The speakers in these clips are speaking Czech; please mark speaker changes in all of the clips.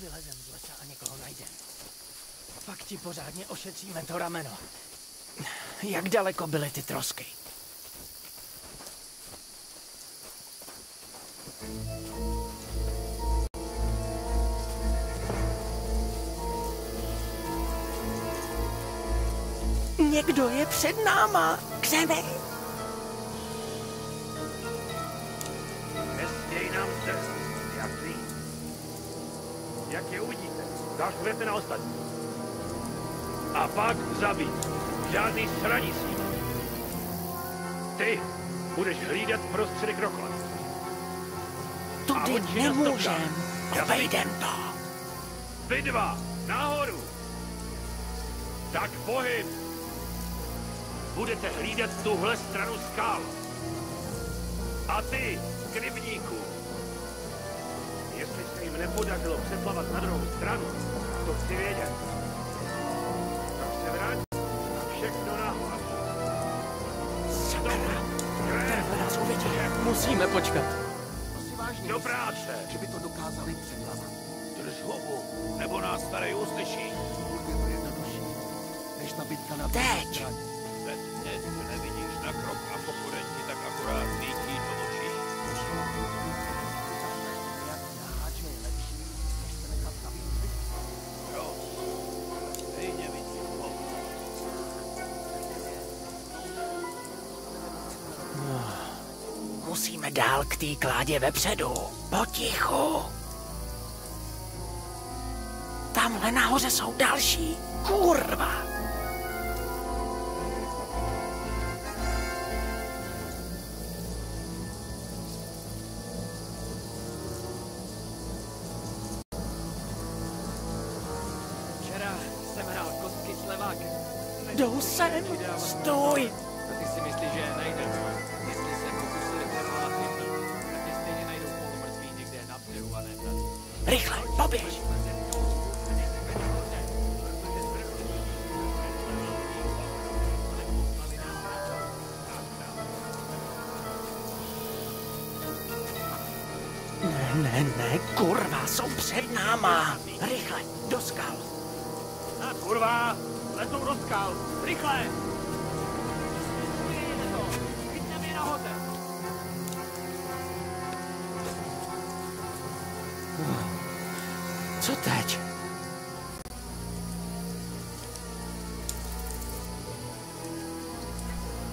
Speaker 1: Vylezem z lesa a někoho najdem. Pak ti pořádně ošetříme to rameno. Jak daleko byly ty trosky? Někdo je před náma. Křeme.
Speaker 2: Nesměj nám se, jasný. Jak je uvidíte, zaštvete na ostatní. A pak zabít. Žádný sraní s ním. Ty budeš hlídat prostředek Rokla.
Speaker 1: Tudy nemůžem. Obejdem to.
Speaker 2: Vy dva, nahoru. Tak pohyb. Budete hlídat tuhle stranu skal. A ty, krybníku. Jestli se jim nepodařilo přeplavat na druhou stranu, to chci vědět. Tak se vrať a všechno nahoru.
Speaker 1: Sakra, tenhle nás uvidí. Musíme počkat.
Speaker 2: Do práce.
Speaker 3: Že by to dokázali přeplavat.
Speaker 2: Drž hubu, nebo nás tady uslyší.
Speaker 3: Bude to jednodušší, než ta bitka na
Speaker 1: Teď.
Speaker 3: straně.
Speaker 2: Ve tmě, že nevidíš na krok a konkurenti tak akorát svítí do očí. Jo, stejně vidím ho.
Speaker 1: Musíme dál k té kládě vepředu. Potichu. Tamhle nahoře jsou další. Kurva.
Speaker 4: Včera jsem hrál kostky s levákem.
Speaker 1: Jdou sem. Stůj.
Speaker 4: A ty si myslíš, že je najdeme. Jestli se pokusili převolat jedný, tak je stejně najdou polomrtví někde na břehu a ne tady.
Speaker 1: Rychle, poběž. Ne, kurva, jsou před náma. Rychle, do skal.
Speaker 2: Kurva, letou do skal. Rychle!
Speaker 4: Chytneme je nahoře.
Speaker 1: Co teď?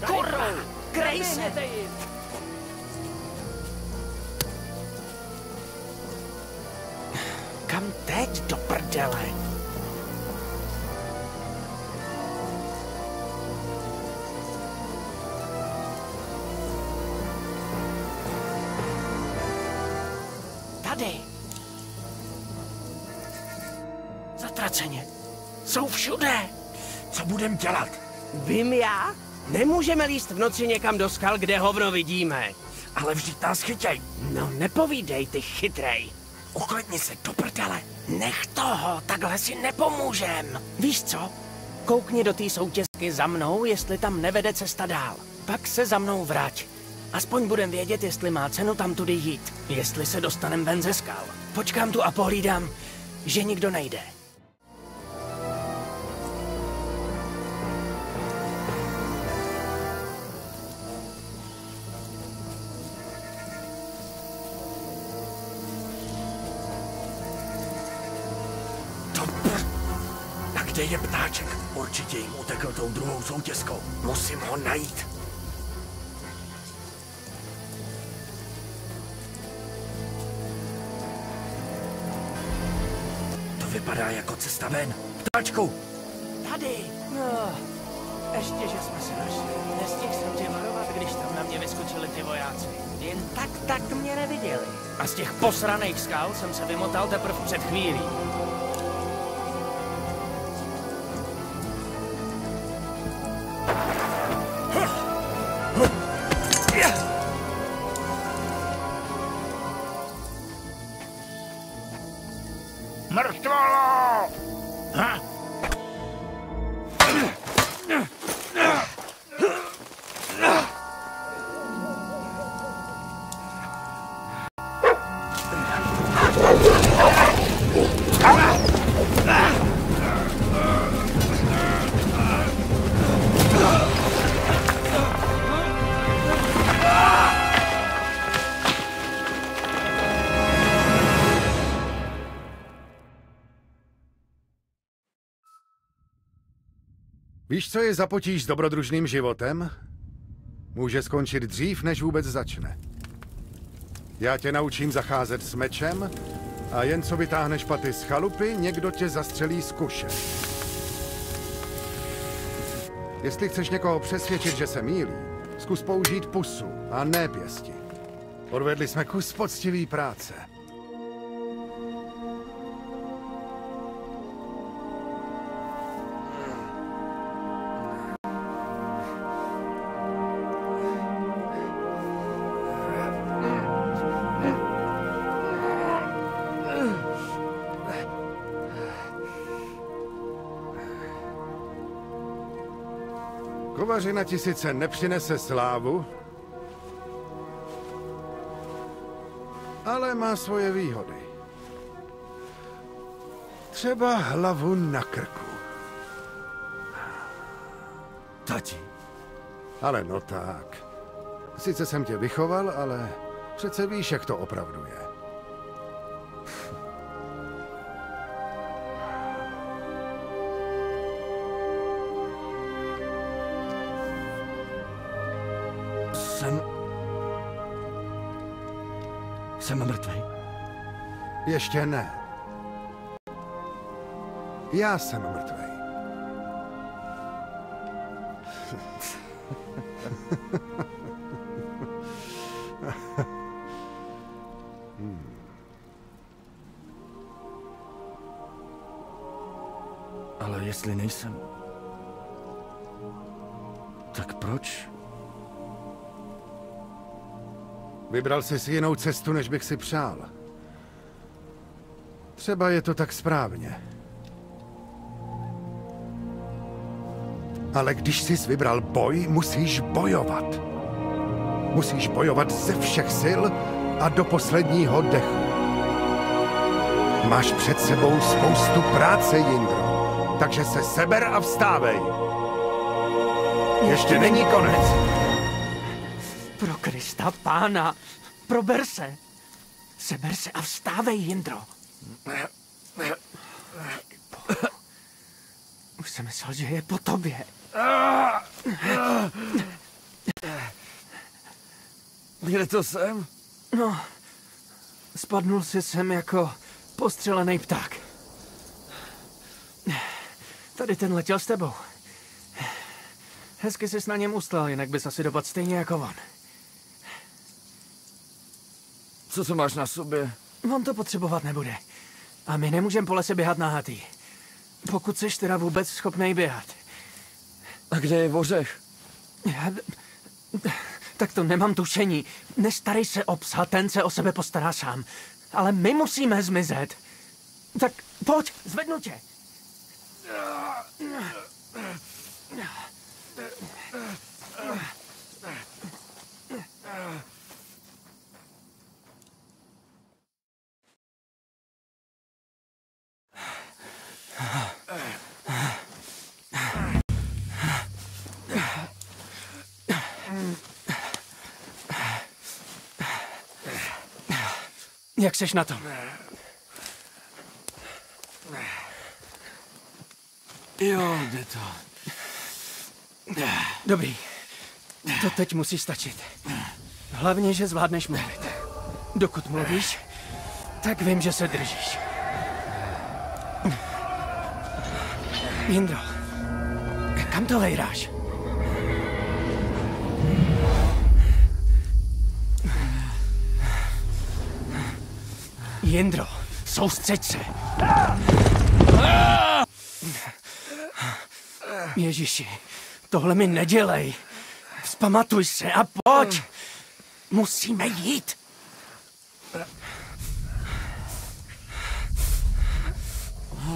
Speaker 1: Kurva, Grace! Kam teď do prdele? Tady. Zatraceně. Jsou všude.
Speaker 5: Co budem dělat?
Speaker 6: Vím já? Nemůžeme líst v noci někam do skal, kde hovno vidíme.
Speaker 5: Ale vždyť nás chytěj.
Speaker 6: No nepovídej, ty chytrej.
Speaker 5: Uklidni se do prdele.
Speaker 1: Nech toho, takhle si nepomůžem. Víš co? Koukni do té soutězky za mnou, jestli tam nevede cesta dál. Pak se za mnou vrať. Aspoň budem vědět, jestli má cenu tam tudy jít. Jestli se dostanem ven ze skal. Počkám tu a pohlídám, že nikdo nejde.
Speaker 5: A kde je ptáček? Určitě jim utekl tou druhou soutězkou. Musím ho najít. To vypadá jako cesta ven. Ptáčku!
Speaker 1: Tady! No, ještě, že jsme se našli. Nestihl jsem tě varovat, když tam na mě vyskočili ty vojáci. Jen tak mě neviděli. A z těch posraných skal jsem se vymotal teprve před chvílí.
Speaker 5: Mrtvolo! Ha?
Speaker 7: Víš, co je za potíž s dobrodružným životem? Může skončit dřív, než vůbec začne. Já tě naučím zacházet s mečem a jen co vytáhneš paty z chalupy, někdo tě zastřelí z kuše. Jestli chceš někoho přesvědčit, že se mýlí, zkus použít pusu a ne pěsti. Odvedli jsme kus poctivý práce. Kovařina ti sice nepřinese slávu, ale má svoje výhody. Třeba hlavu na krku.
Speaker 5: Tati.
Speaker 7: Ale no tak. Sice jsem tě vychoval, ale přece víš, jak to opravdu je.
Speaker 5: Jsem mrtvý.
Speaker 7: Ještě ne. Já jsem mrtvej.
Speaker 5: Ale jestli nejsem, tak proč?
Speaker 7: Vybral jsi si jinou cestu, než bych si přál. Třeba je to tak správně. Ale když jsi vybral boj, musíš bojovat. Musíš bojovat ze všech sil a do posledního dechu. Máš před sebou spoustu práce, Jindro. Takže se seber a vstávej. Ještě není konec.
Speaker 1: Pro Krista pána, prober se. Seber se a vstávej, Jindro. Už jsem myslel, že je po tobě.
Speaker 5: Kde to jsem?
Speaker 1: No, spadnul si sem jako postřelený pták. Tady ten letěl s tebou. Hezky jsi na něm ustál, jinak bys asi dopadl stejně jako on.
Speaker 5: Co to máš na sobě?
Speaker 1: On to potřebovat nebude. A my nemůžeme po lese běhat nahatý. Pokud jsi teda vůbec schopnej běhat.
Speaker 5: A kde je Vořech?
Speaker 1: Tak to nemám tušení. Nestarej se o psa, ten se o sebe postará sám. Ale my musíme zmizet. Tak pojď, zvednu tě. Jak seš na tom?
Speaker 5: Jo, jde to.
Speaker 1: Dobrý. To teď musí stačit. Hlavně, že zvládneš mluvit. Dokud mluvíš, tak vím, že se držíš. Jindro, kam to vejráš? Jindro, soustřeď se. Ježiši, tohle mi nedělej. Vzpamatuj se a pojď. Musíme jít.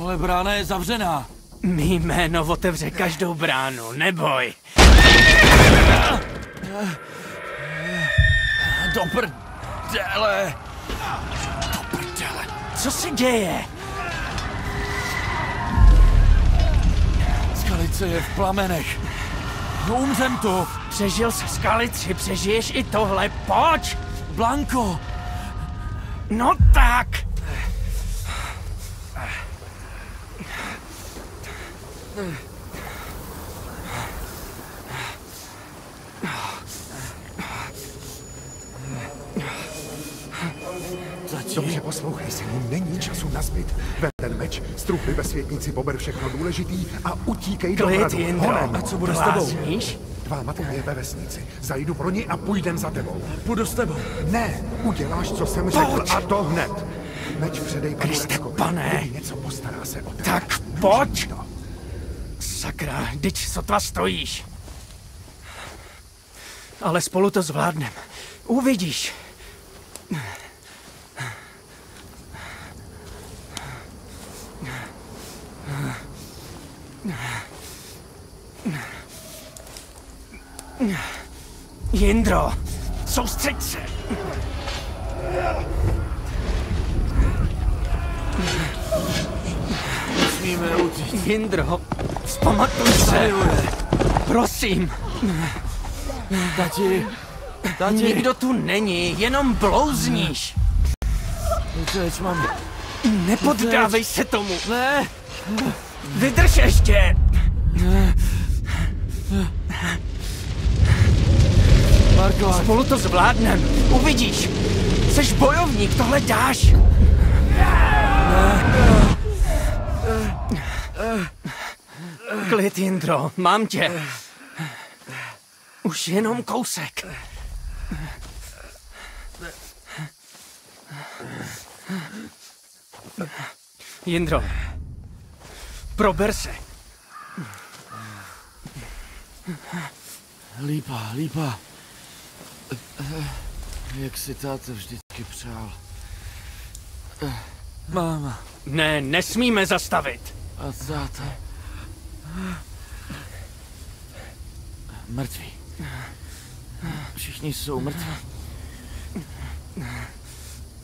Speaker 5: Ale brána je zavřená.
Speaker 1: Mý jméno otevře každou bránu, neboj.
Speaker 5: Do prdele.
Speaker 1: Co se děje?
Speaker 5: Skalice je v plamenech. Umřem tu.
Speaker 1: Přežil jsi skalici, přežiješ i tohle, pojď!
Speaker 5: Blanko!
Speaker 1: No tak!
Speaker 7: Poslouchej se, není času na zbyt. Vem ten meč, strupy ve světnici, pober všechno důležitý a utíkej do hradu. Honem.
Speaker 6: A co bude s tebou?
Speaker 7: Tvá matka je ve vesnici. Zajdu pro ní a půjdem za tebou.
Speaker 6: Půjdu s tebou.
Speaker 7: Ne, uděláš, co jsem řekl, a to hned. Meč předej panu Reckovi.
Speaker 1: Pane.
Speaker 7: Kdyby něco postará se o tebe.
Speaker 1: Tak pojď! Sakra, vždyť sotva stojíš. Ale spolu to zvládnem. Uvidíš. Jindro, soustřeď se.
Speaker 6: Musíme utíct.
Speaker 1: Jindro, vzpamatuj se. Prosím.
Speaker 6: Tati.
Speaker 1: Nikdo tu není, jenom blouzníš.
Speaker 6: Uteč, mami.
Speaker 1: Nepoddávej se tomu.
Speaker 6: Ne.
Speaker 1: Vydrž ještě.
Speaker 6: Marko,
Speaker 1: Spolu to zvládnem. Uvidíš. Jseš bojovník, tohle dáš. Klid, Jindro, mám tě. Už jenom kousek. Jindro, prober se.
Speaker 6: Lípa. Jak si táta vždycky přál. Máma
Speaker 1: Ne, nesmíme zastavit.
Speaker 6: a táta. Mrtví. Všichni jsou mrtví.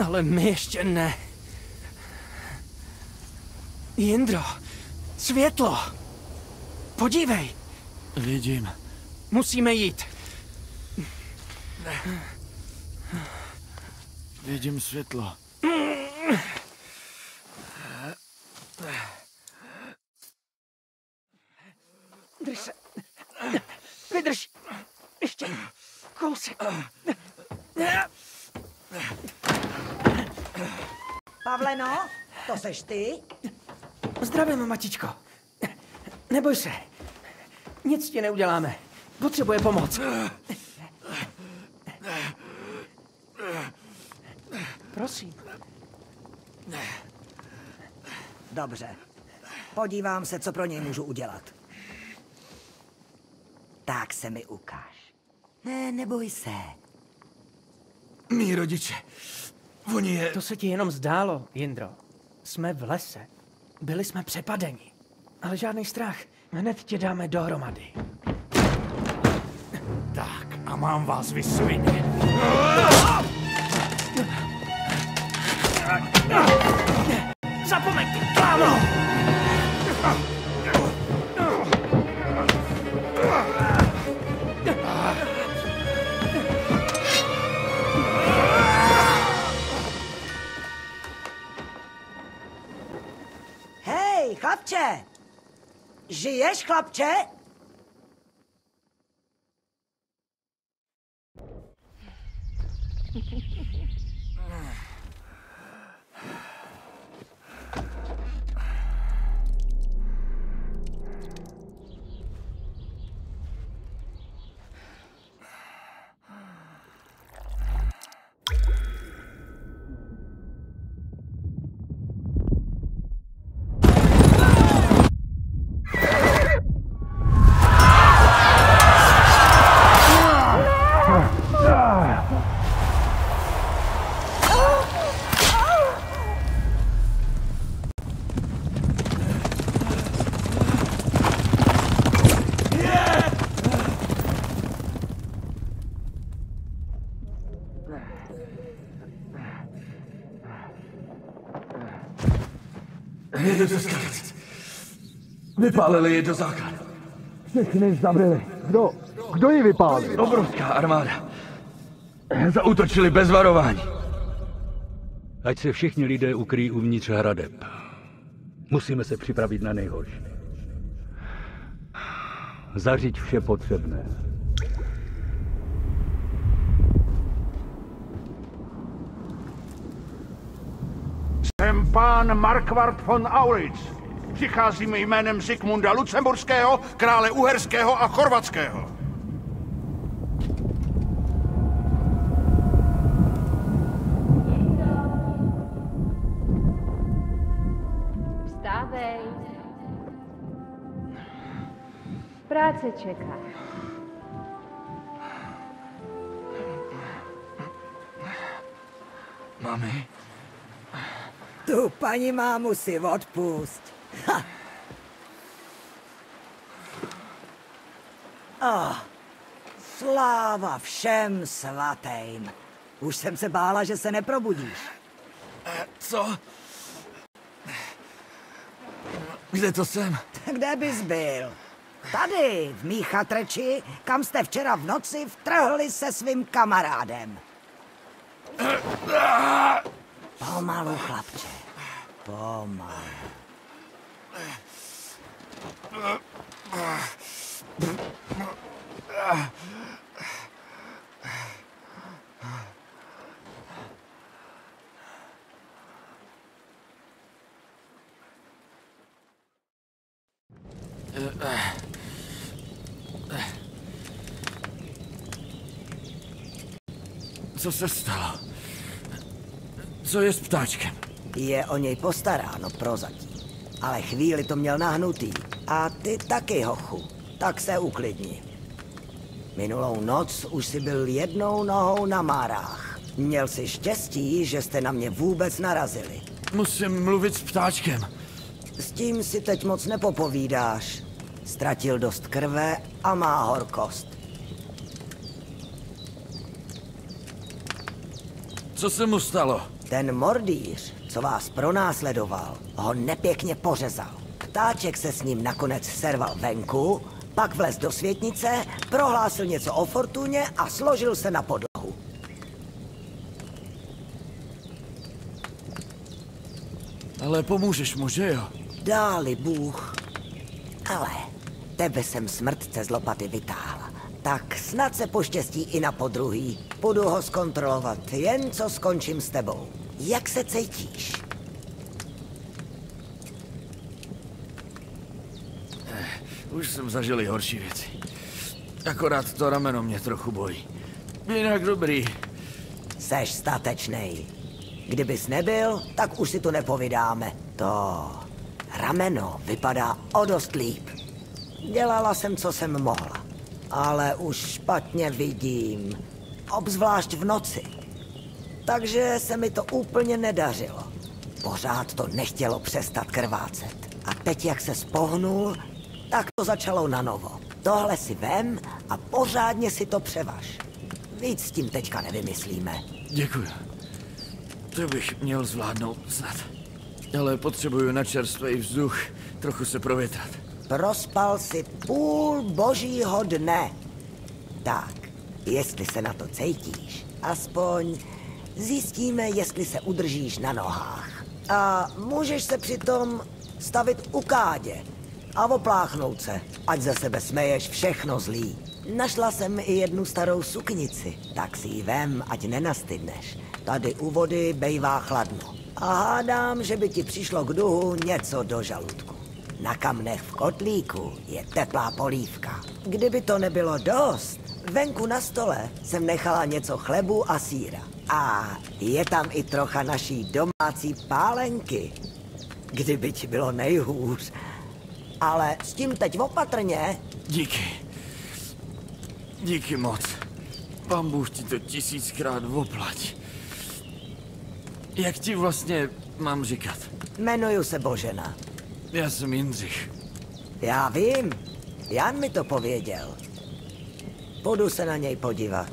Speaker 1: Ale my ještě ne. Jindro, světlo. Podívej,
Speaker 6: Vidím.
Speaker 1: musíme jít.
Speaker 6: Vidím světlo.
Speaker 1: Drž se. Vydrž. Ještě kousek.
Speaker 8: Pavleno, to seš ty?
Speaker 1: Zdravím, matičko. Neboj se. Nic ti neuděláme. Potřebuje pomoc. Prosím.
Speaker 8: Dobře. Podívám se, co pro něj můžu udělat. Tak se mi ukáž. Ne, neboj se.
Speaker 6: Mí rodiče. Oni je...
Speaker 1: To se ti jenom zdálo, Jindro. Jsme v lese. Byli jsme přepadeni. Ale žádný strach. Hned tě dáme dohromady.
Speaker 5: Tak, a mám vás vysvině.
Speaker 1: Zapomeň ty, klámo!
Speaker 8: Hej, chlapče! Žiješ, chlapče?
Speaker 6: Jedu do skalic. Vypálili je do základu. Všechny zabili.
Speaker 3: Kdo ji vypálil?
Speaker 6: Obrovská armáda. Zaútočili bez varování.
Speaker 9: Ať se všichni lidé ukryjí uvnitř hradeb. Musíme se připravit na nejhorší. Zařiď vše potřebné.
Speaker 2: Jsem pán Markvart von Aulitz. Přicházím jménem Zikmunda Lucemburského, krále Uherského a Chorvatského.
Speaker 10: Vstávej. Práce čeká.
Speaker 6: Mami?
Speaker 8: Tu paní mámu si odpust. Ha. Oh, sláva všem svatým. Už jsem se bála, že se neprobudíš.
Speaker 6: Co? Kde to jsem?
Speaker 8: Kde bys byl? Tady, v mý chatreči, kam jste včera v noci vtrhli se svým kamarádem. Pomalu, chlapče. Pomalu.
Speaker 6: Co se stalo? Co je s ptáčkem?
Speaker 8: Je o něj postaráno prozatím. Ale chvíli to měl nahnutý. A ty taky, hochu. Tak se uklidni. Minulou noc už si byl jednou nohou na Márách. Měl si štěstí, že jste na mě vůbec narazili.
Speaker 6: Musím mluvit s ptáčkem.
Speaker 8: S tím si teď moc nepopovídáš. Ztratil dost krve a má horkost.
Speaker 6: Co se mu stalo?
Speaker 8: Ten mordýř, co vás pronásledoval, ho nepěkně pořezal. Ptáček se s ním nakonec serval venku, pak vlez do světnice, prohlásil něco o fortuně a složil se na podlahu.
Speaker 6: Ale pomůžeš mu, že jo?
Speaker 8: Dáli Bůh. Ale tebe jsem smrtce z lopaty vytáhla. Tak snad se poštěstí i na podruhý. Budu ho zkontrolovat, jen co skončím s tebou. Jak se cítíš?
Speaker 6: Už jsem zažil i horší věci. Akorát to rameno mě trochu bojí. Jinak dobrý.
Speaker 8: Seš statečnej. Kdybys nebyl, tak už si to nepovídáme. To rameno vypadá o dost líp. Dělala jsem, co jsem mohla. Ale už špatně vidím. Obzvlášť v noci. Takže se mi to úplně nedařilo. Pořád to nechtělo přestat krvácet. A teď, jak se spohnul, tak to začalo na novo. Tohle si vem a pořádně si to převaž. Víc s tím teďka nevymyslíme.
Speaker 6: Děkuji. To bych měl zvládnout snad. Ale potřebuju na čerstvý vzduch, trochu se provětrat.
Speaker 8: Prospal si půl božího dne. Tak, jestli se na to cítíš, aspoň zjistíme, jestli se udržíš na nohách. A můžeš se přitom stavit u kádě a opláchnout se, ať za sebe smeješ všechno zlý. Našla jsem i jednu starou suknici, tak si ji vem, ať nenastydneš. Tady u vody bejvá chladno. A hádám, že by ti přišlo k duhu něco do žaludku. Na kamnech v kotlíku je teplá polívka. Kdyby to nebylo dost, venku na stole jsem nechala něco chlebu a sýra. A je tam i trocha naší domácí pálenky. Kdyby ti bylo nejhůř. Ale s tím teď opatrně.
Speaker 6: Díky. Díky moc. Pán Bůh ti to 1000krát oplať. Jak ti vlastně mám říkat?
Speaker 8: Jmenuju se Božena.
Speaker 6: Já jsem Jindřich.
Speaker 8: Já vím. Jan mi to pověděl. Půjdu se na něj podívat.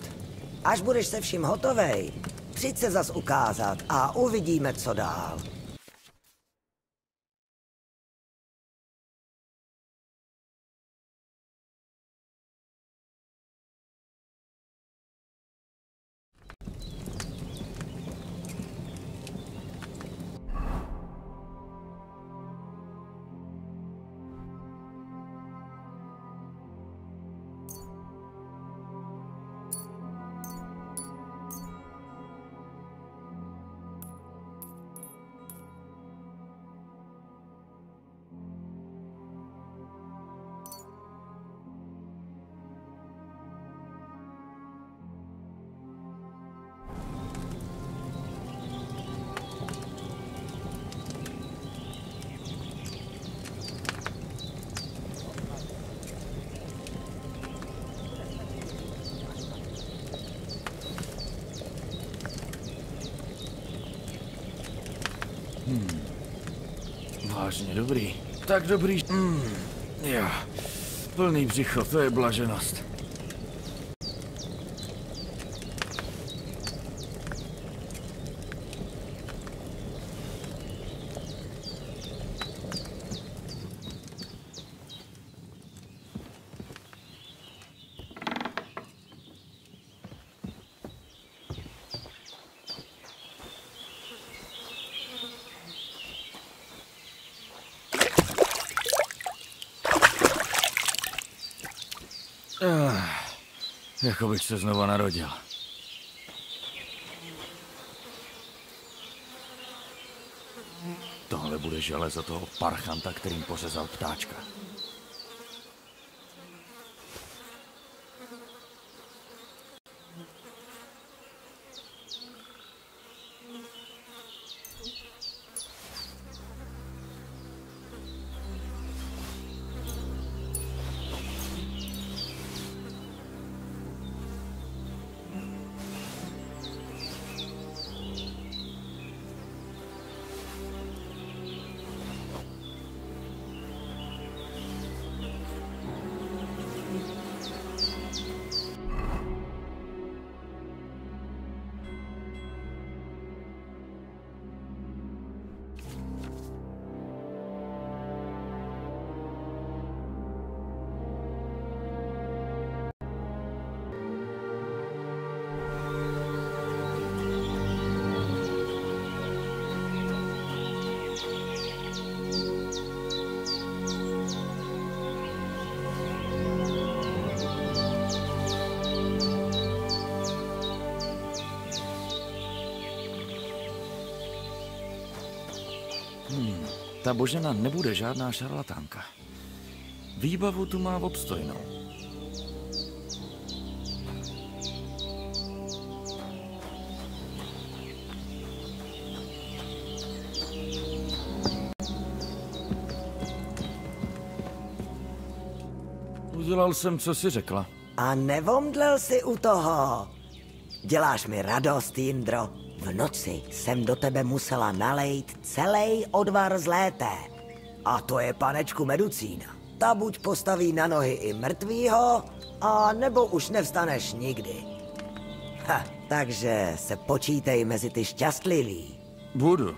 Speaker 8: Až budeš se vším hotovej, přijď se zas ukázat a uvidíme, co dál.
Speaker 6: vážně dobrý. Tak dobrý. Jo. Plný břicho, to je blaženost. Jako bych se znova narodil. Tohle bude železo toho parchanta, kterým pořezal ptáčka. Ta Božena nebude žádná šarlatánka. Výbavu tu má obstojnou. Udělal jsem, co jsi řekla.
Speaker 8: A nevomdlel si u toho. Děláš mi radost, Jindro. V noci jsem do tebe musela nalejt celý odvar z lété. A to je panečku Meducína. Ta buď postaví na nohy i mrtvýho, a nebo už nevstaneš nikdy. Takže se počítej mezi ty šťastlivý.
Speaker 6: Budu.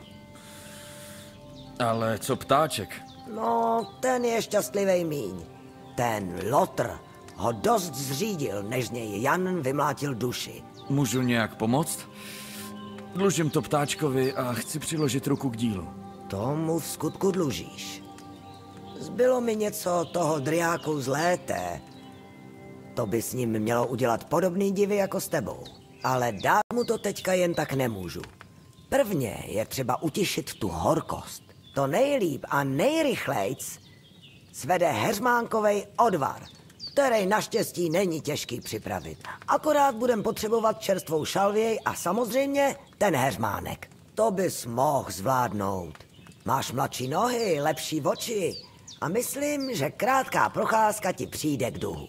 Speaker 6: Ale co ptáček?
Speaker 8: No, ten je šťastlivej míň. Ten Lotr ho dost zřídil, než z něj Jan vymlátil duši.
Speaker 6: Můžu nějak pomoct? Dlužím to ptáčkovi a chci přiložit ruku k dílu.
Speaker 8: Tomu v skutku dlužíš. Zbylo mi něco toho driáku z lété. To by s ním mělo udělat podobný divy jako s tebou. Ale dát mu to teďka jen tak nemůžu. Prvně je třeba utišit tu horkost. To nejlíp a nejrychlejc svede heřmánkovej odvar, který naštěstí není těžký připravit. Akorát budem potřebovat čerstvou šalvěj a samozřejmě ten heřmánek. To bys mohl zvládnout. Máš mladší nohy, lepší oči a myslím, že krátká procházka ti přijde k duhu.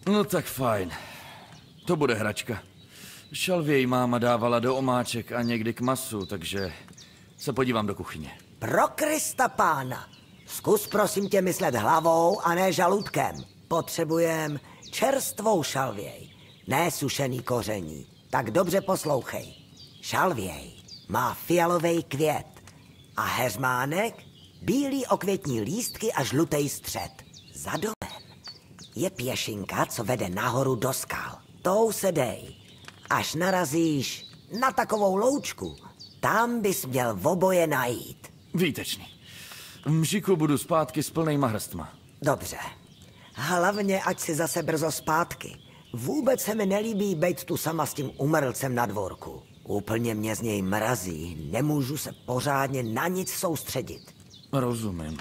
Speaker 6: No tak fajn. To bude hračka. Šalvěj máma dávala do omáček a někdy k masu, takže se podívám do kuchyně.
Speaker 8: Pro Krista pána, zkus prosím tě myslet hlavou a ne žaludkem. Potřebujem čerstvou šalvěj, ne sušený koření. Tak dobře poslouchej. Šalvěj má fialový květ a heřmánek bílý okvětní lístky a žlutý střed. Za domem je pěšinka, co vede nahoru do skal. Tou se dej. Až narazíš na takovou loučku, tam bys měl oboje najít.
Speaker 6: Výtečný. V mžiku budu zpátky s plnejma hrstma.
Speaker 8: Dobře. Hlavně, ať si zase brzo zpátky. Vůbec se mi nelíbí bejt tu sama s tím umrlcem na dvorku. Úplně mě z něj mrazí, nemůžu se pořádně na nic soustředit.
Speaker 6: Rozumím.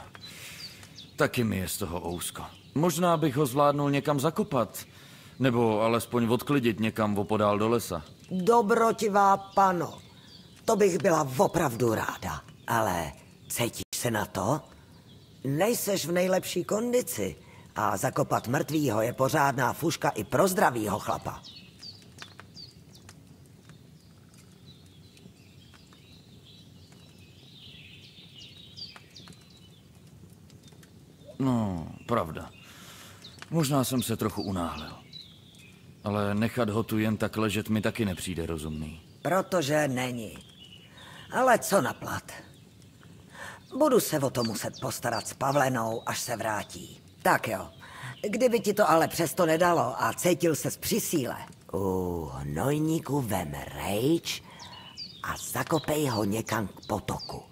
Speaker 6: Taky mi je z toho ousko. Možná bych ho zvládnul někam zakopat, nebo alespoň odklidit někam opodál do lesa.
Speaker 8: Dobrotivá pano, to bych byla opravdu ráda, ale cítíš se na to? Nejseš v nejlepší kondici A zakopat mrtvýho je pořádná fuška i pro zdravýho chlapa.
Speaker 6: No, pravda. Možná jsem se trochu unáhlil. Ale nechat ho tu jen tak ležet mi taky nepřijde rozumný.
Speaker 8: Protože není. Ale co na plat? Budu se o to muset postarat s Pavlenou, až se vrátí. Tak jo. Kdyby ti to ale přesto nedalo a cítil ses při síle, u hnojníku vem rejč a zakopej ho někam k potoku.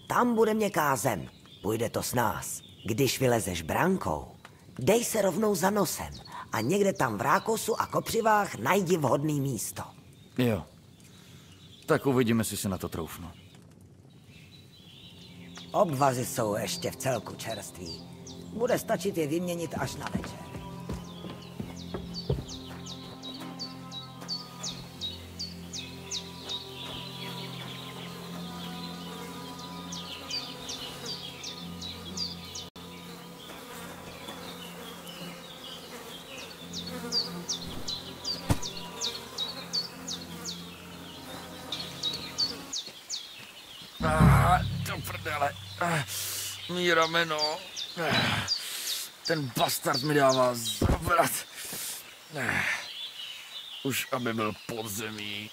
Speaker 8: Tam bude měkká zem. Půjde to s nás. Když vylezeš brankou, dej se rovnou za nosem a někde tam v rákosu a kopřivách najdi vhodný místo.
Speaker 6: Jo. Tak uvidíme, jestli se na to troufnu.
Speaker 8: Obvazy jsou ještě v celku čerství. Bude stačit je vyměnit až na večer.
Speaker 6: Do prdele. Mý rameno. Ten bastard mi dává zabrat. Už aby byl pod zemí.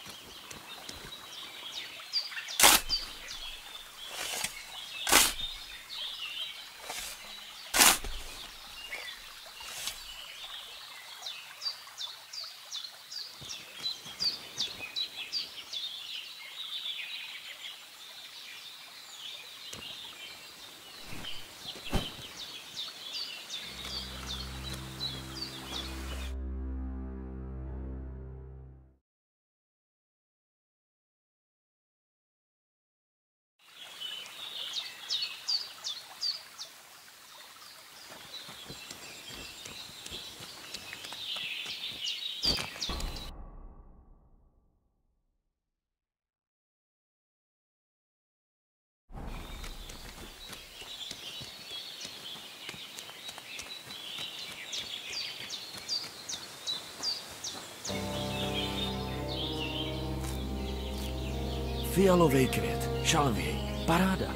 Speaker 6: Fialový květ, šalvěj, paráda.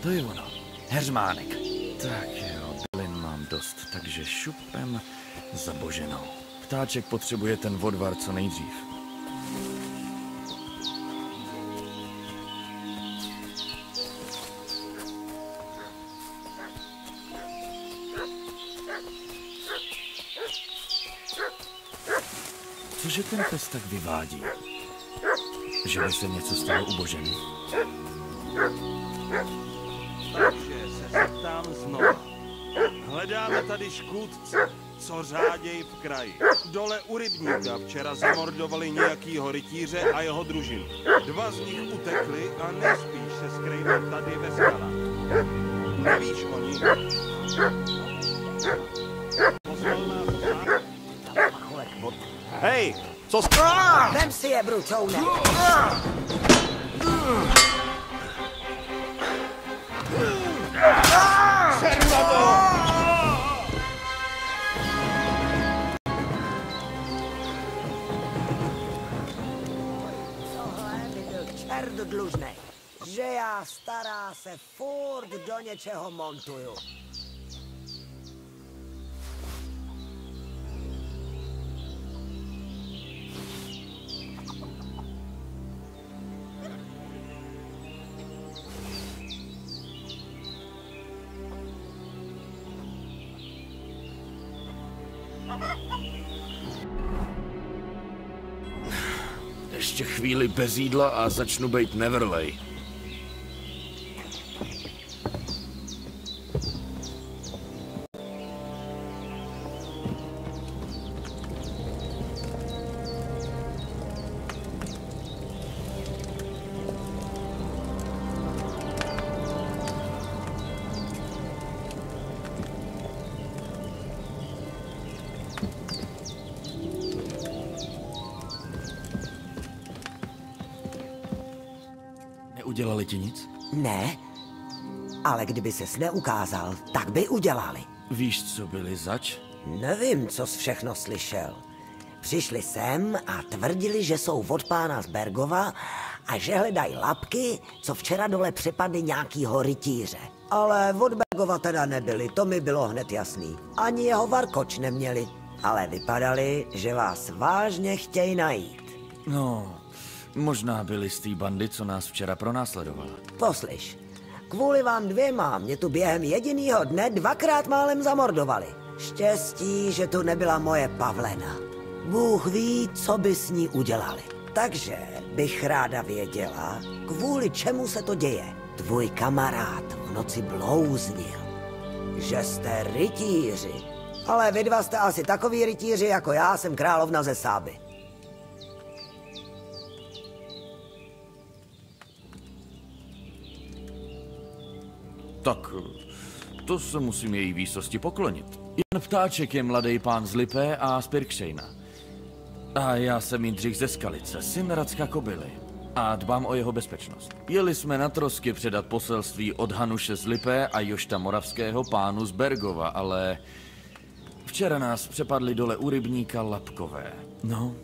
Speaker 6: To je ono, heřmánek. Tak jo, bylin mám dost, takže šupem za Boženou. Ptáček potřebuje ten odvar co nejdřív. Cože ten pes tak vyvádí? Že by se něco stalo u Boženy?
Speaker 2: Takže se zeptám znova. Hledáme tady škůdce, co řáděj v kraji. Dole u rybníka včera zamordovali nějakýho rytíře a jeho družinu. 2 z nich utekli a nejspíš se skrývají tady ve skalách. Nevíš o nich? Poslal nás pták? Hej, co
Speaker 8: Vem si je, bručoune! Tohle by byl čert dlužnej, že já stará se furt do něčeho montuju.
Speaker 5: Ještě chvíli bez jídla a začnu bejt Neverley.
Speaker 6: Neudělali ti nic?
Speaker 8: Ne, ale kdyby ses neukázal, tak by udělali.
Speaker 6: Víš, co byli zač?
Speaker 8: Nevím, co jsi všechno slyšel. Přišli sem a tvrdili, že jsou od pána z Bergova a že hledají labky, co včera dole přepadly nějakýho rytíře. Ale od Bergova teda nebyli, to mi bylo hned jasný. Ani jeho varkoč neměli, ale vypadali, že vás vážně chtějí najít.
Speaker 6: No, možná byli z té bandy, co nás včera pronásledovala.
Speaker 8: Poslyš, kvůli vám dvěma mě tu během jedinýho dne 2krát málem zamordovali. Štěstí, že tu nebyla moje Pavlena. Bůh ví, co by s ní udělali. Takže bych ráda věděla, kvůli čemu se to děje. Tvůj kamarád v noci blouznil. Že jste rytíři. Ale vy dva jste asi takový rytíři, jako já jsem královna ze Sáby.
Speaker 6: Tak, to se musím její výsosti poklonit. Jan Ptáček je mladý pán z Lipé a z Pirkšejna. A já jsem Jindřich ze Skalice, syn Racka Kobily. A dbám o jeho bezpečnost. Jeli jsme na Trosky předat poselství od Hanuše z Lipé a Jošta Moravského pánu z Bergova, ale včera nás přepadli dole u rybníka Lapkové. No,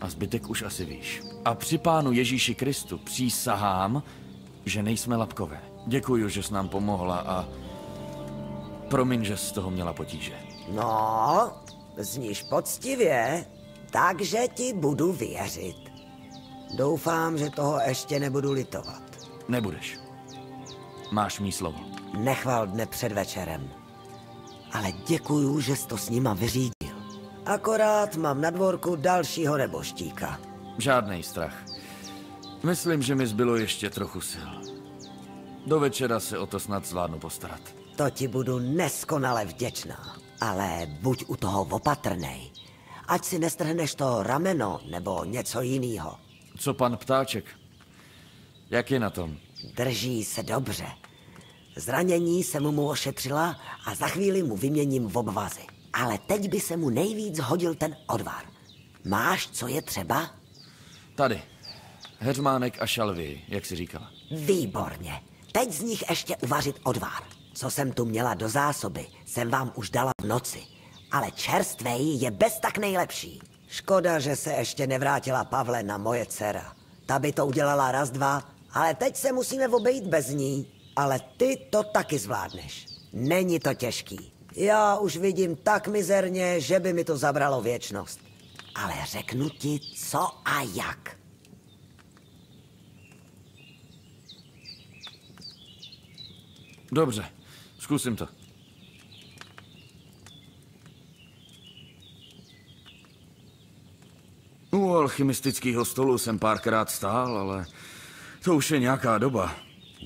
Speaker 6: a zbytek už asi víš. A při pánu Ježíši Kristu přísahám, že nejsme Lapkové. Děkuju, že jsi nám pomohla a promiň, že jsi z toho měla potíže.
Speaker 8: No, zníš poctivě, takže ti budu věřit. Doufám, že toho ještě nebudu litovat.
Speaker 6: Nebudeš. Máš mý slovo.
Speaker 8: Nechval dne před večerem. Ale děkuju, že jsi to s nima vyřídil. Akorát mám na dvorku dalšího neboštíka.
Speaker 6: Žádnej strach. Myslím, že mi zbylo ještě trochu sil. Do večera se o to snad zvládnu postarat.
Speaker 8: To ti budu neskonale vděčná. Ale buď u toho opatrnej. Ať si nestrhneš to rameno nebo něco jiného.
Speaker 6: Co pan Ptáček? Jak je na tom?
Speaker 8: Drží se dobře. Zranění jsem mu ošetřila a za chvíli mu vyměním v obvazy. Ale teď by se mu nejvíc hodil ten odvar. Máš, co je třeba?
Speaker 6: Tady. Heřmánek a šalvěj, jak jsi říkala.
Speaker 8: Výborně. Teď z nich ještě uvařit odvar. Co jsem tu měla do zásoby, jsem vám už dala v noci. Ale čerstvej je bez tak nejlepší. Škoda, že se ještě nevrátila Pavlena, moje dcera. Ta by to udělala raz, dva, ale teď se musíme obejít bez ní. Ale ty to taky zvládneš. Není to těžký. Já už vidím tak mizerně, že by mi to zabralo věčnost. Ale řeknu ti, co a jak.
Speaker 6: Dobře, zkusím to. U alchymistického stolu jsem párkrát stál, ale to už je nějaká doba.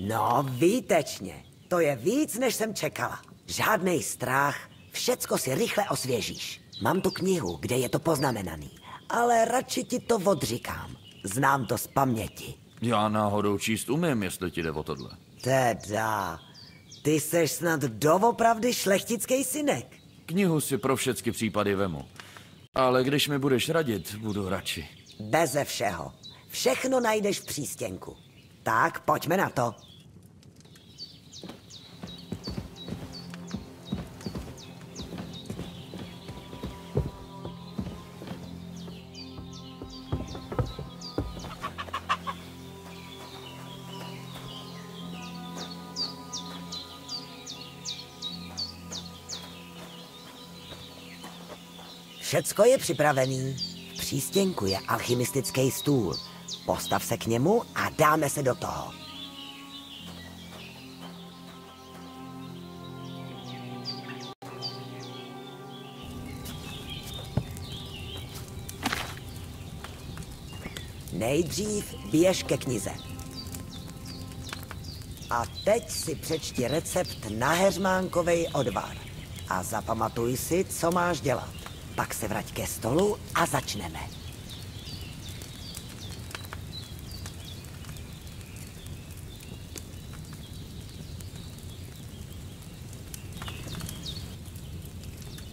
Speaker 8: No, výtečně. To je víc, než jsem čekala. Žádnej strach, všecko si rychle osvěžíš. Mám tu knihu, kde je to poznamenaný, ale radši ti to odříkám. Znám to z paměti.
Speaker 6: Já náhodou číst umím, jestli ti jde o tohle.
Speaker 8: Teda, ty seš snad doopravdy šlechtický synek.
Speaker 6: Knihu si pro všechny případy vemu. Ale když mi budeš radit, budu radši.
Speaker 8: Beze všeho. Všechno najdeš v přístěnku. Tak, pojďme na to. Všecko je připravený. V přístěnku je alchymistický stůl. Postav se k němu a dáme se do toho. Nejdřív běž ke knize. A teď si přečti recept na heřmánkovej odvar. A zapamatuj si, co máš dělat. Pak se vrať ke stolu a začneme.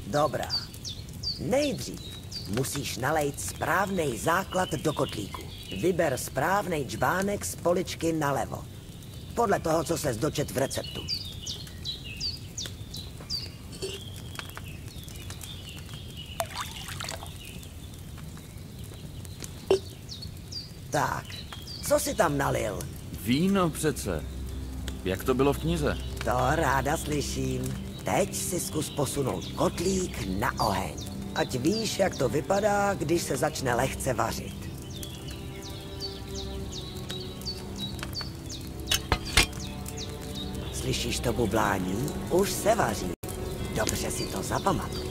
Speaker 8: Dobrá. Nejdřív Musíš nalejt správnej základ do kotlíku. Vyber správnej džbánek z poličky nalevo. Podle toho, co ses dočet v receptu. Tak, co jsi tam nalil?
Speaker 6: Víno přece. Jak to bylo v knize?
Speaker 8: To ráda slyším. Teď si zkus posunout kotlík na oheň. Ať víš, jak to vypadá, když se začne lehce vařit. Slyšíš to bublání? Už se vaří. Dobře si to zapamatuj.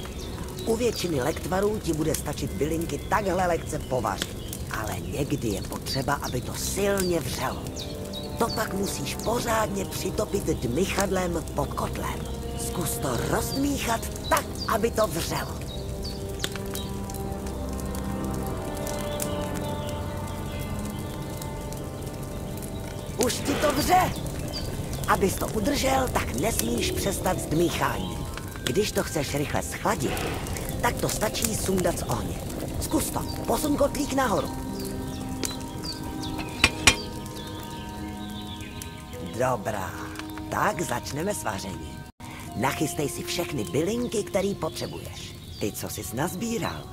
Speaker 8: U většiny lektvarů ti bude stačit bylinky takhle lehce povařit. Ale někdy je potřeba, aby to silně vřelo. To pak musíš pořádně přitopit dmychadlem pod kotlem. Zkus to rozdmíchat tak, aby to vřelo. Už ti to vře. Abys to udržel, tak nesmíš přestat s dmícháním. Když to chceš rychle schladit, tak to stačí sundat z ohně. Zkus to, posun kotlík nahoru. Dobrá, tak začneme s vařením. Nachystej si všechny bylinky, které potřebuješ. Ty, co jsi nazbíral.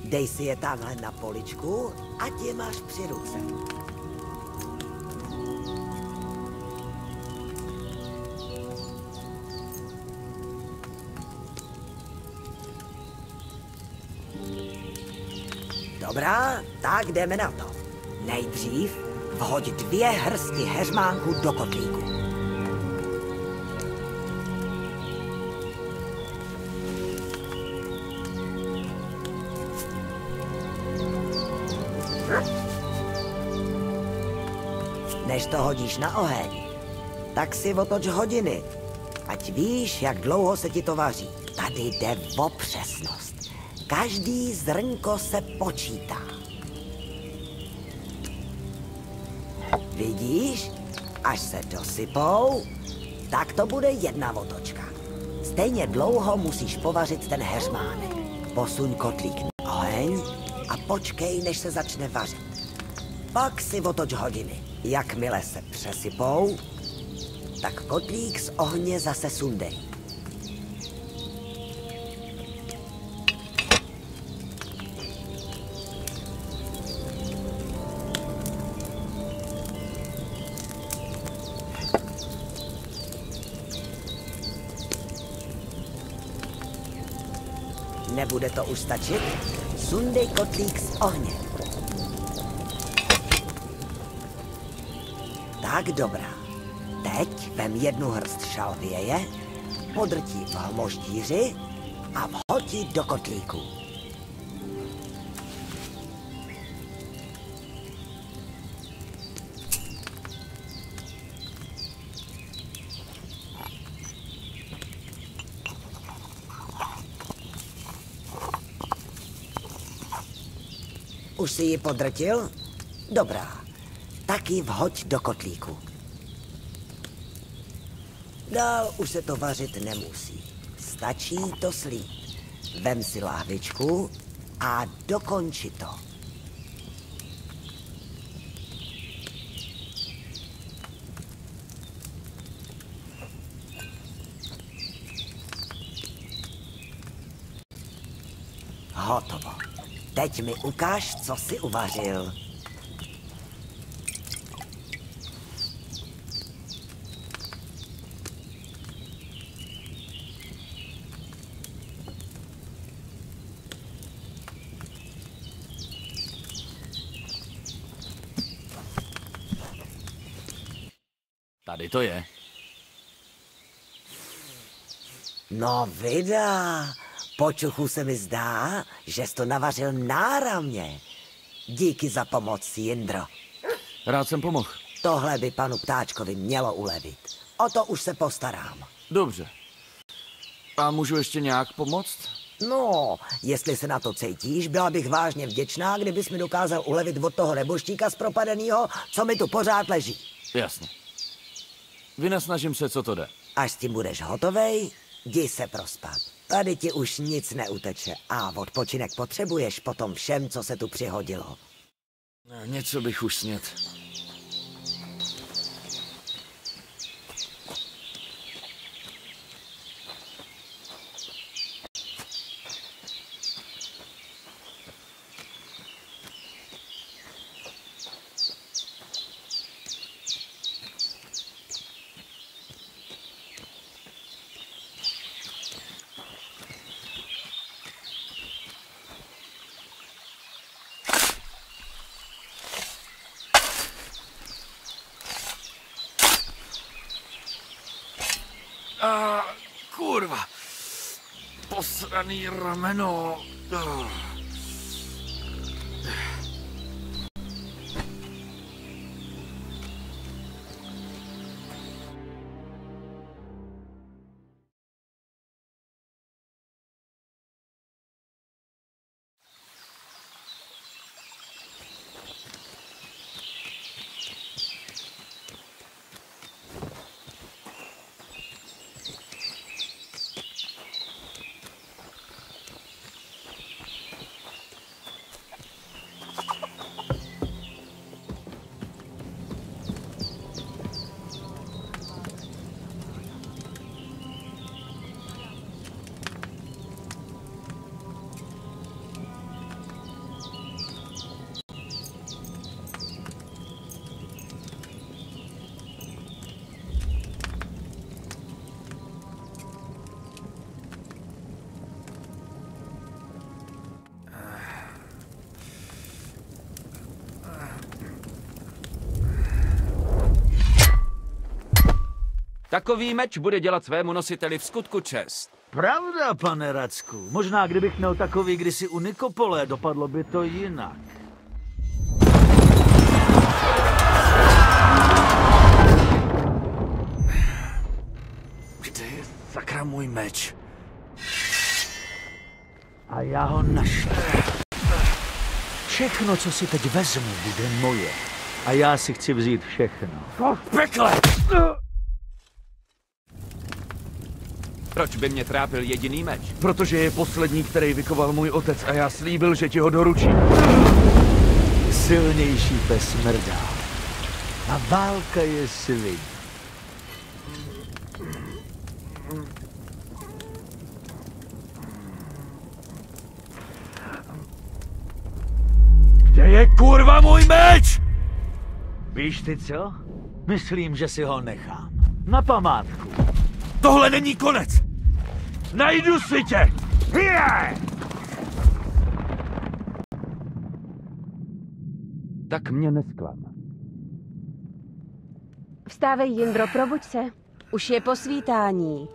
Speaker 8: Dej si je tamhle na poličku, ať je máš při ruce. Dobrá, tak jdeme na to. Nejdřív vhoď 2 hrsti heřmánku do kotlíku. Než to hodíš na oheň, tak si otoč hodiny. Ať víš, jak dlouho se ti to vaří. Tady jde o přesnost. Každý zrnko se počítá. Vidíš? Až se dosypou, tak to bude 1 otočka. Stejně dlouho musíš povařit ten heřmánek. Posuň kotlík na oheň a počkej, než se začne vařit. Pak si otoč hodiny. Jakmile se přesypou, tak kotlík z ohně zase sundej. Nebude to už stačit? Sundej kotlík z ohně. Tak dobrá. Teď vem 1 hrst šalvěje, podrtí v hmoždíři a vhoď ji do kotlíku. Už si ji podrtil? Dobrá. Tak ji vhoď do kotlíku. Dál už se to vařit nemusí. Stačí to slít. Vem si láhvičku a dokonči to. Hotovo. Teď mi ukáž, co jsi uvařil.
Speaker 6: Tady to je.
Speaker 8: No vida, po čuchu se mi zdá, že jsi to navařil náramně. Díky za pomoc, Jindro.
Speaker 6: Rád jsem pomohl.
Speaker 8: Tohle by panu Ptáčkovi mělo ulevit. O to už se postarám.
Speaker 6: Dobře. A můžu ještě nějak pomoct?
Speaker 8: No, jestli se na to cítíš, byla bych vážně vděčná, kdybys mi dokázal ulevit od toho neboštíka z propadenýho, co mi tu pořád leží.
Speaker 6: Jasně. Vynasnažím se, co to jde.
Speaker 8: Až s tím budeš hotovej, jdi se prospat. Tady ti už nic neuteče a odpočinek potřebuješ po tom všem, co se tu přihodilo.
Speaker 6: Něco bych už snědl. Kurva! Posraný rameno.
Speaker 4: Takový meč bude dělat svému nositeli v skutku čest.
Speaker 11: Pravda, pane Racku. Možná, kdybych měl takový kdysi u Nikopole, dopadlo by to jinak.
Speaker 6: Kde je sakra můj meč?
Speaker 11: A já ho našel. Všechno, co si teď vezmu, bude moje. A já si chci vzít všechno.
Speaker 6: Pekle!
Speaker 4: Proč by mě trápil jediný meč?
Speaker 11: Protože je poslední, který vykoval můj otec a já slíbil, že ti ho doručím. Silnější pes mrdá. A válka je svin. Kde je kurva můj meč? Víš ty co? Myslím, že si ho nechám. Na památku.
Speaker 6: Tohle není konec! Najdu si tě!
Speaker 4: Tak mě nesklam.
Speaker 10: Vstávej, Jindro, probuď se. Už je posvítání.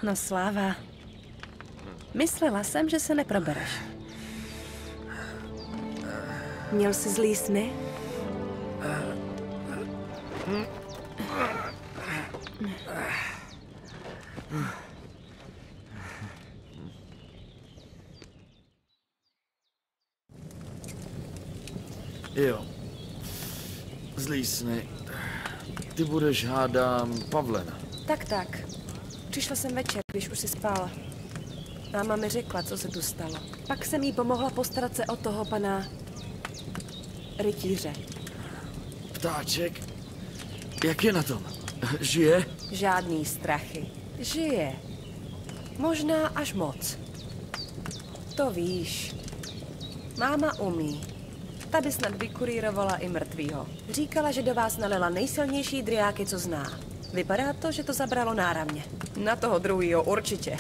Speaker 12: No sláva. Myslela jsem, že se neprobereš. Měl jsi zlý sny?
Speaker 6: Jo. Zlý sny. Ty budeš, hádám, Pavlena.
Speaker 12: Tak. Přišla jsem večer, když už si spala. Máma mi řekla, co se tu stalo. Pak jsem jí pomohla postarat se o toho pana rytíře.
Speaker 6: Ptáček? Jak je na tom? Žije?
Speaker 12: Žádný strachy. Žije. Možná až moc. To víš. Máma umí. Tady snad vykurýrovala i mrtvýho. Říkala, že do vás nalela nejsilnější driáky, co zná. Vypadá to, že to zabralo náramně. Na toho druhýho určitě.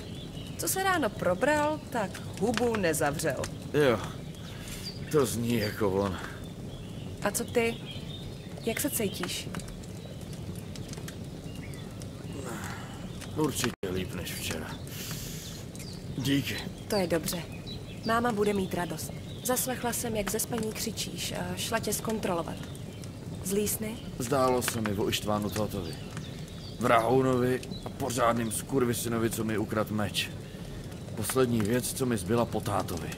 Speaker 12: Co se ráno probral, tak hubu nezavřel.
Speaker 6: Jo, to zní jako on.
Speaker 12: A co ty? Jak se cítíš?
Speaker 6: Určitě líp než včera. Díky.
Speaker 12: To je dobře. Máma bude mít radost. Zaslechla jsem, jak ze spaní křičíš a šla tě zkontrolovat. Zlý sny?
Speaker 6: Zdálo se mi o Ištvánu tátovi. Vrahounovi a pořádným skurvisynovi, co mi ukradl meč. Poslední věc, co mi zbyla po tátovi.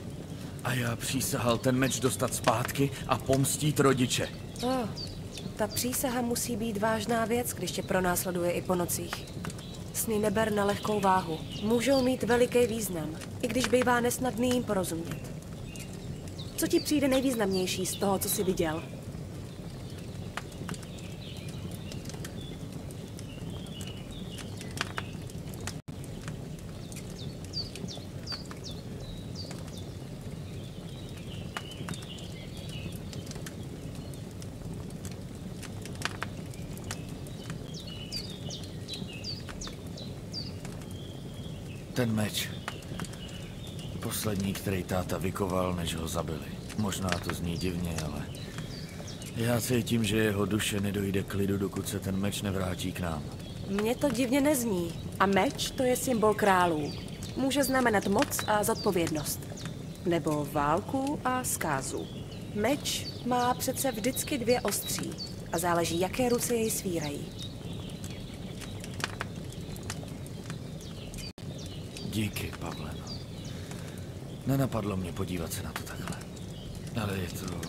Speaker 6: A já přísahal ten meč dostat zpátky a pomstít rodiče.
Speaker 12: Ta přísaha musí být vážná věc, když tě pronásleduje i po nocích. Sny neber na lehkou váhu. Můžou mít veliký význam, i když bývá nesnadný jim porozumět. Co ti přijde nejvýznamnější z toho, co jsi viděl?
Speaker 6: Ten meč. Poslední, který táta vykoval, než ho zabili. Možná to zní divně, ale já cítím, že jeho duše nedojde k klidu, dokud se ten meč nevrátí k nám.
Speaker 12: Mně to divně nezní. A meč, to je symbol králů. Může znamenat moc a zodpovědnost. Nebo válku a zkázu. Meč má přece vždycky dvě ostří a záleží, jaké ruce jej svírají.
Speaker 6: Díky, Pavle. Nenapadlo mě podívat se na to takhle. Ale je to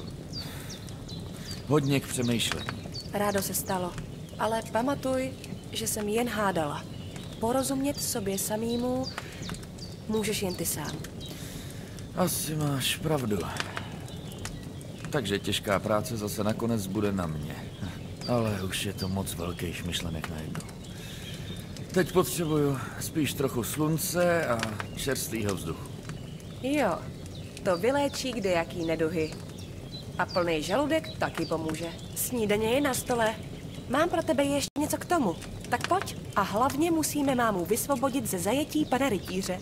Speaker 6: hodně k přemýšlení.
Speaker 12: Rádo se stalo, ale pamatuj, že jsem jen hádala. Porozumět sobě samýmu můžeš jen ty sám.
Speaker 6: Asi máš pravdu. Takže těžká práce zase nakonec bude na mě. Ale už je to moc velkých myšlenek najednou. Teď potřebuju spíš trochu slunce a čerstvýho vzduchu.
Speaker 12: Jo, to vyléčí kdejaký neduhy. A plný žaludek taky pomůže. Snídaně je na stole. Mám pro tebe ještě něco k tomu. Tak pojď a hlavně musíme mámu vysvobodit ze zajetí pana rytíře.